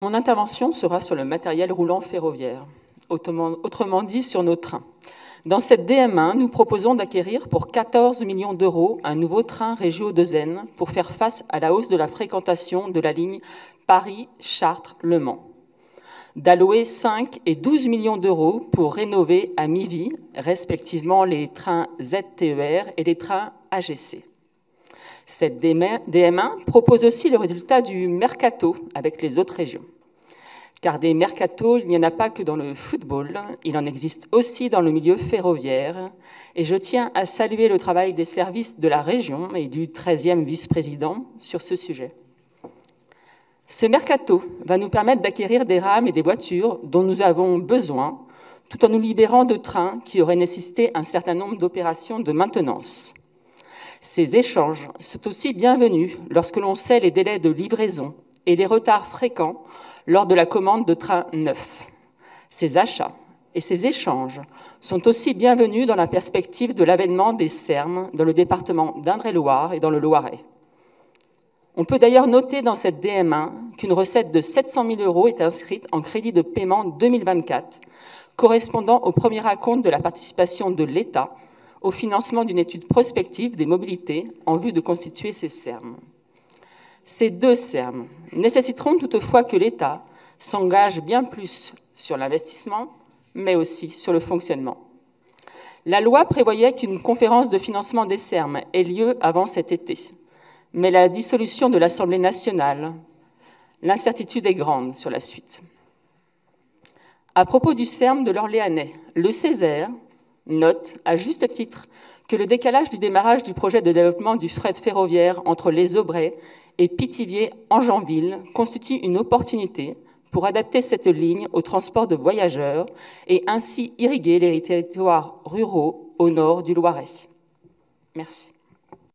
Mon intervention sera sur le matériel roulant ferroviaire, autrement dit sur nos trains. Dans cette DM1, nous proposons d'acquérir pour 14 millions d'euros un nouveau train Régio-2N pour faire face à la hausse de la fréquentation de la ligne Paris-Chartres-Le Mans. D'allouer 5 et 12 millions d'euros pour rénover à mi-vie, respectivement les trains ZTER et les trains AGC. Cette DM1 propose aussi le résultat du mercato avec les autres régions. Car des mercatos, il n'y en a pas que dans le football, il en existe aussi dans le milieu ferroviaire. Et je tiens à saluer le travail des services de la région et du 13e vice-président sur ce sujet. Ce mercato va nous permettre d'acquérir des rames et des voitures dont nous avons besoin, tout en nous libérant de trains qui auraient nécessité un certain nombre d'opérations de maintenance. Ces échanges sont aussi bienvenus lorsque l'on sait les délais de livraison et les retards fréquents lors de la commande de trains neufs. Ces achats et ces échanges sont aussi bienvenus dans la perspective de l'avènement des SERM dans le département d'Indre-et-Loire et dans le Loiret. On peut d'ailleurs noter dans cette DM1 qu'une recette de 700 000 € est inscrite en crédit de paiement 2024, correspondant au premier acompte de la participation de l'État au financement d'une étude prospective des mobilités en vue de constituer ces SERM. Ces deux SERM nécessiteront toutefois que l'État s'engage bien plus sur l'investissement, mais aussi sur le fonctionnement. La loi prévoyait qu'une conférence de financement des SERM ait lieu avant cet été, mais la dissolution de l'Assemblée nationale, l'incertitude est grande sur la suite. À propos du SERM de l'Orléanais, le Césaire note, à juste titre, que le décalage du démarrage du projet de développement du fret ferroviaire entre Les Aubrais et Pithiviers-Angenville constitue une opportunité pour adapter cette ligne au transport de voyageurs et ainsi irriguer les territoires ruraux au nord du Loiret. Merci.